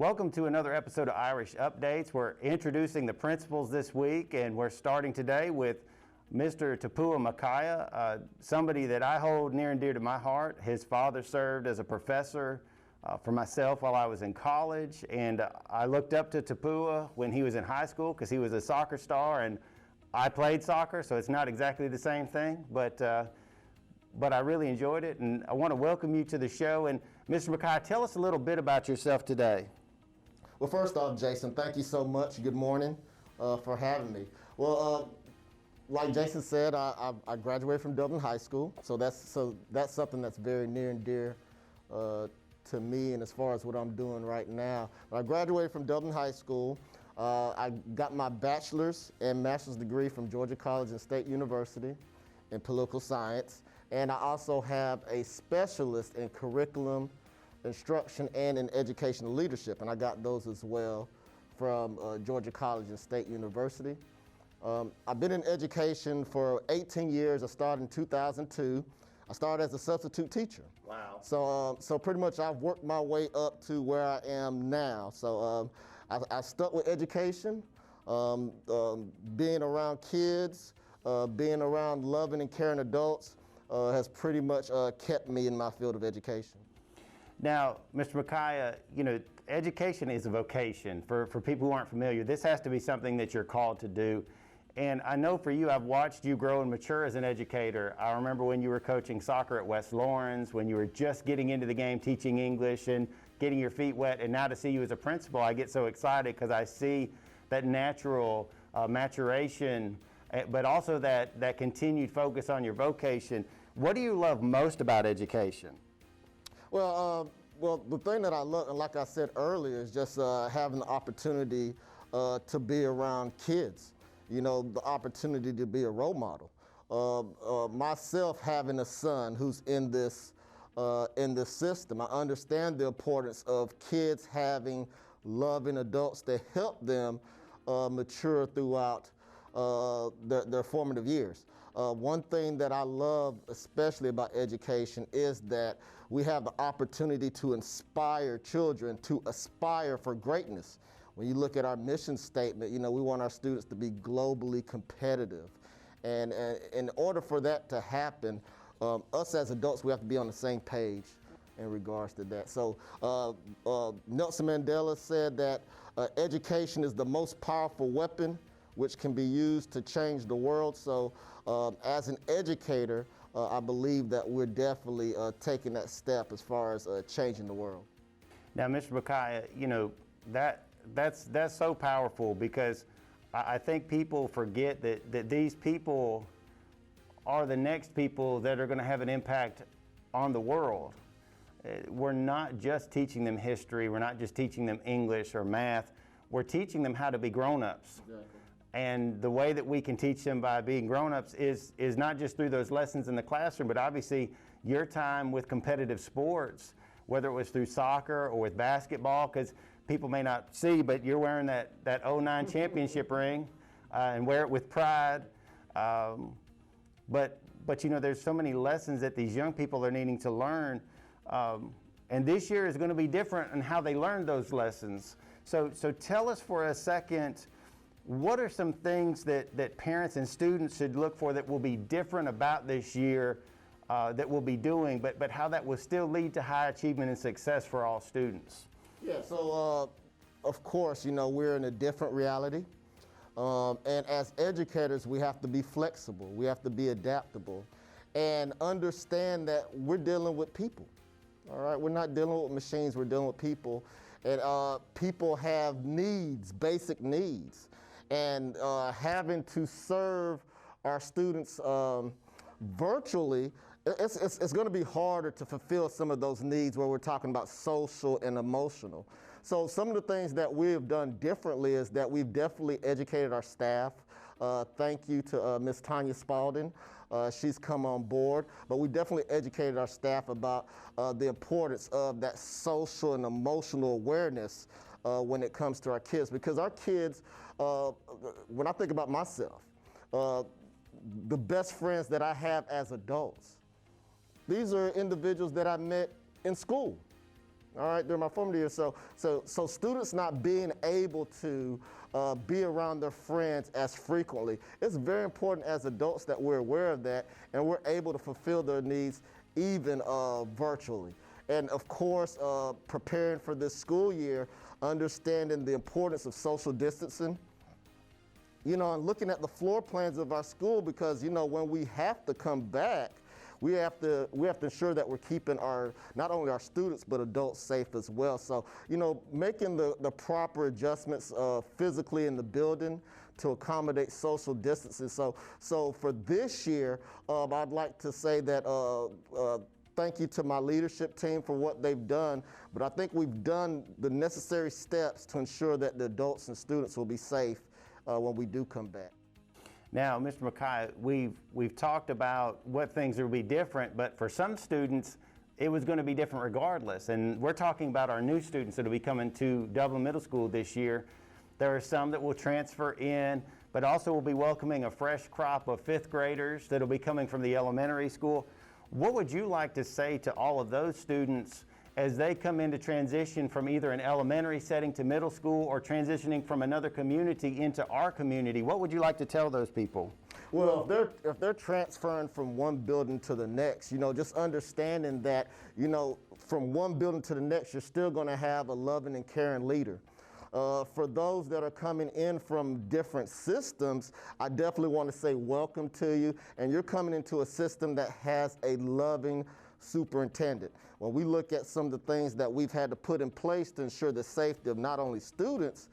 Welcome to another episode of Irish Updates. We're introducing the principals this week, and we're starting today with Mr. Tapuwa Makaya, somebody that I hold near and dear to my heart. His father served as a professor for myself while I was in college, and I looked up to Tapuwa when he was in high school because he was a soccer star, and I played soccer, so it's not exactly the same thing, but I really enjoyed it, and I want to welcome you to the show. And Mr. Makaya, tell us a little bit about yourself today. Well, first off, Jason, thank you so much. Good morning for having me. Well, like Jason said, I graduated from Dublin High School, so that's something that's very near and dear to me, and as far as what I'm doing right now. When I graduated from Dublin High School, I got my bachelor's and master's degree from Georgia College and State University in political science, and I also have a specialist in curriculum instruction and in educational leadership, and I got those as well from Georgia College and State University. I've been in education for 18 years. I started in 2002. I started as a substitute teacher. Wow. So pretty much I've worked my way up to where I am now. So I stuck with education, being around kids, being around loving and caring adults has pretty much kept me in my field of education. Now, Mr. Makaya, you know, education is a vocation. For people who aren't familiar, this has to be something that you're called to do. And I know for you, I've watched you grow and mature as an educator. I remember when you were coaching soccer at West Lawrence, when you were just getting into the game, teaching English and getting your feet wet. And now to see you as a principal, I get so excited because I see that natural maturation, but also that continued focus on your vocation. What do you love most about education? Well, the thing that I love, and like I said earlier, is just having the opportunity to be around kids. You know, the opportunity to be a role model. Myself having a son who's in this system, I understand the importance of kids having loving adults to help them mature throughout their formative years. One thing that I love especially about education is that we have the opportunity to inspire children to aspire for greatness. When you look at our mission statement, you know, we want our students to be globally competitive. And in order for that to happen, us as adults, we have to be on the same page in regards to that. So Nelson Mandela said that education is the most powerful weapon which can be used to change the world. So as an educator, I believe that we're definitely taking that step as far as changing the world. Now, Mr. Makaya, you know, that's so powerful because I think people forget that these people are the next people that are going to have an impact on the world. We're not just teaching them history, we're not just teaching them English or math, we're teaching them how to be grown-ups. Exactly. And the way that we can teach them by being grown-ups is not just through those lessons in the classroom, but obviously your time with competitive sports, whether it was through soccer or with basketball, because people may not see, but you're wearing that 09 championship ring and wear it with pride. But you know, there's so many lessons that these young people are needing to learn. And this year is going to be different in how they learn those lessons. So tell us for a second, what are some things that parents and students should look for that will be different about this year that we'll be doing, but how that will still lead to high achievement and success for all students? Yeah, so of course, you know, we're in a different reality. And as educators, we have to be flexible. We have to be adaptable and understand that we're dealing with people. All right, we're not dealing with machines, we're dealing with people. And people have needs, basic needs. And having to serve our students virtually, it's going to be harder to fulfill some of those needs where we're talking about social and emotional. So some of the things that we've done differently is that we've definitely educated our staff. Thank you to Ms. Tanya Spalding. She's come on board, but we definitely educated our staff about the importance of that social and emotional awareness when it comes to our kids. Because our kids, when I think about myself, the best friends that I have as adults, these are individuals that I met in school. All right, during my formative years. So students not being able to be around their friends as frequently. It's very important as adults that we're aware of that and we're able to fulfill their needs even virtually. And of course, preparing for this school year, understanding the importance of social distancing, you know, and looking at the floor plans of our school, because, you know, when we have to come back, we have to ensure that we're keeping not only our students but adults safe as well. So, you know, making the proper adjustments physically in the building to accommodate social distancing. So for this year, I'd like to say that thank you to my leadership team for what they've done, but I think we've done the necessary steps to ensure that the adults and students will be safe when we do come back. Now, Mr. Makaya, we've talked about what things will be different, but for some students, it was going to be different regardless. And we're talking about our new students that will be coming to Dublin Middle School this year. There are some that will transfer in, but also will be welcoming a fresh crop of fifth graders that will be coming from the elementary school. What would you like to say to all of those students as they come into transition from either an elementary setting to middle school or transitioning from another community into our community? What would you like to tell those people? Well, if they're transferring from one building to the next, you know, just understanding that, you know, from one building to the next, you're still going to have a loving and caring leader. For those that are coming in from different systems, I definitely want to say welcome to you, and you're coming into a system that has a loving superintendent. When we look at some of the things that we've had to put in place to ensure the safety of not only students,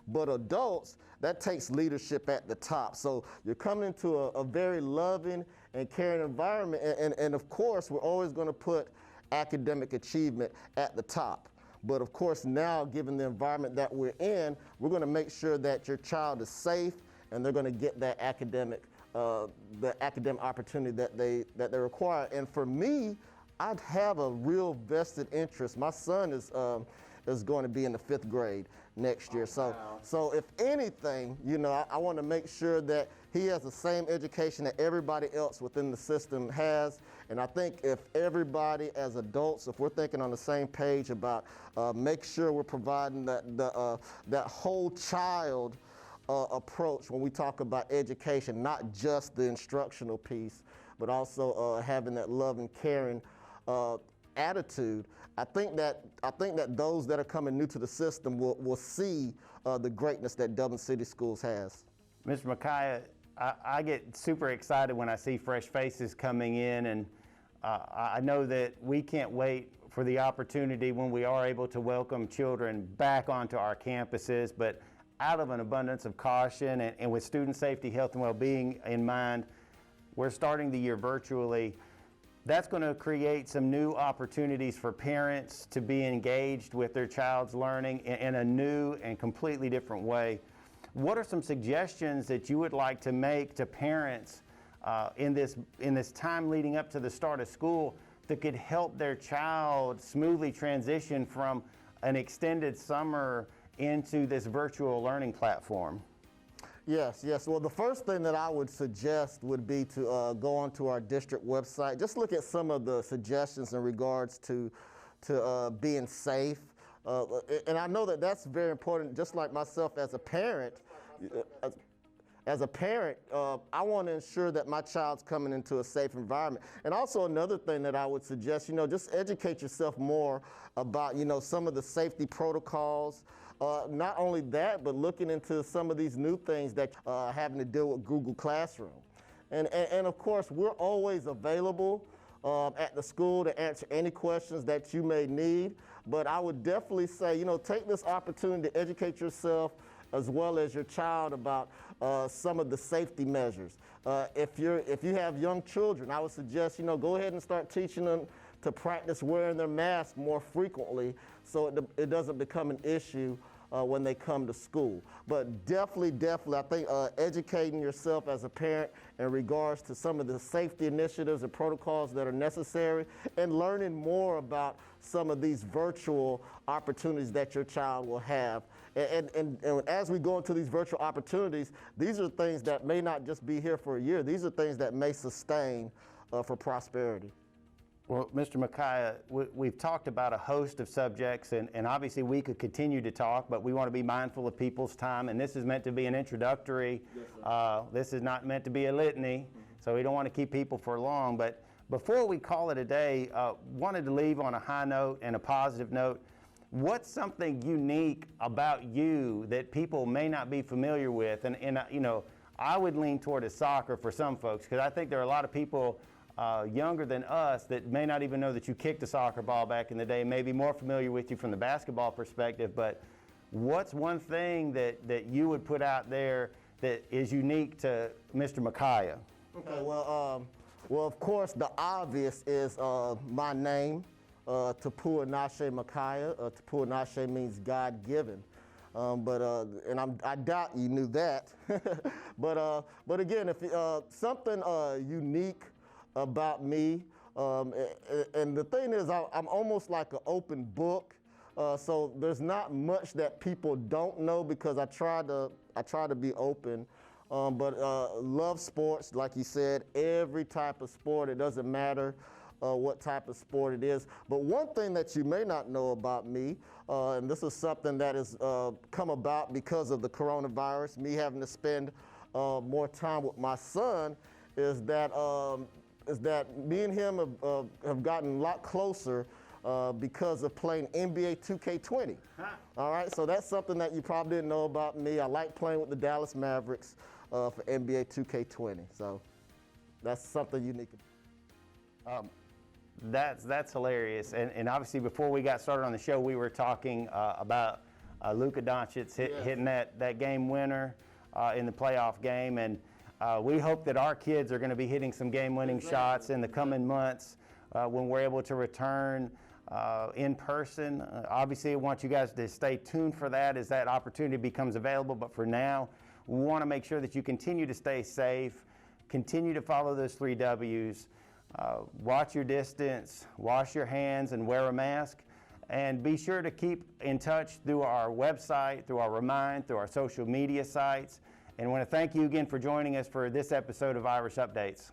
but adults, that takes leadership at the top. So you're coming into a very loving and caring environment, and of course, we're always going to put academic achievement at the top. But of course, now, given the environment that we're in, we're going to make sure that your child is safe and they're going to get that academic opportunity that they require. And for me, I'd have a real vested interest. My son is going to be in the 5th grade next year. So if anything, you know, I want to make sure that he has the same education that everybody else within the system has. And I think if everybody as adults, if we're thinking on the same page about make sure we're providing that whole child approach when we talk about education, not just the instructional piece, but also having that love and caring attitude, I think that those that are coming new to the system will see the greatness that Dublin City Schools has. Mr. Makaya, I get super excited when I see fresh faces coming in, and I know that we can't wait for the opportunity when we are able to welcome children back onto our campuses, but out of an abundance of caution and with student safety, health, and well-being in mind, we're starting the year virtually. That's going to create some new opportunities for parents to be engaged with their child's learning in a new and completely different way. What are some suggestions that you would like to make to parents in this time leading up to the start of school that could help their child smoothly transition from an extended summer into this virtual learning platform? Yes. Well, the first thing that I would suggest would be to go onto our district website. Just look at some of the suggestions in regards to being safe. And I know that that's very important, just like myself as a parent. As a parent, I want to ensure that my child's coming into a safe environment. And also another thing that I would suggest, you know, just educate yourself more about, you know, some of the safety protocols. Not only that, but looking into some of these new things that having to deal with Google Classroom. And of course, we're always available at the school to answer any questions that you may need. But I would definitely say, you know, take this opportunity to educate yourself as well as your child about some of the safety measures. If you have young children, I would suggest, you know, go ahead and start teaching them to practice wearing their mask more frequently so it doesn't become an issue when they come to school. But definitely, I think educating yourself as a parent in regards to some of the safety initiatives and protocols that are necessary, and learning more about some of these virtual opportunities that your child will have. And as we go into these virtual opportunities, these are things that may not just be here for a year. These are things that may sustain for prosperity. Well, Mr. Makaya, we've talked about a host of subjects, and obviously we could continue to talk, but we want to be mindful of people's time, and this is meant to be an introductory. Yes, this is not meant to be a litany, so we don't want to keep people for long. But before we call it a day, wanted to leave on a high note and a positive note. What's something unique about you that people may not be familiar with? And you know, I would lean toward a soccer for some folks, because I think there are a lot of people younger than us that may not even know that you kicked a soccer ball back in the day, may be more familiar with you from the basketball perspective. But what's one thing that you would put out there that is unique to Mr. Makaya? Okay, well, of course, the obvious is my name, Tapuwa Makaya. Tapuwa Nashe means God-given. I doubt you knew that. but again, if something unique about me, and the thing is, I'm almost like an open book. So there's not much that people don't know, because I try to be open. Love sports, like you said, every type of sport. It doesn't matter what type of sport it is. But one thing that you may not know about me, and this is something that has come about because of the coronavirus, me having to spend more time with my son, is that me and him have gotten a lot closer because of playing NBA 2K20. All right, so that's something that you probably didn't know about me. I like playing with the Dallas Mavericks for NBA 2K20. So that's something unique. That's hilarious. And obviously, before we got started on the show, we were talking about Luka Doncic hitting that game winner in the playoff game. And we hope that our kids are going to be hitting some game-winning shots in the coming months when we're able to return in person. Obviously, I want you guys to stay tuned for that as that opportunity becomes available. But for now, we want to make sure that you continue to stay safe, continue to follow those 3 W's. Watch your distance, wash your hands, and wear a mask. And be sure to keep in touch through our website, through our Remind, through our social media sites. And I want to thank you again for joining us for this episode of Irish Updates.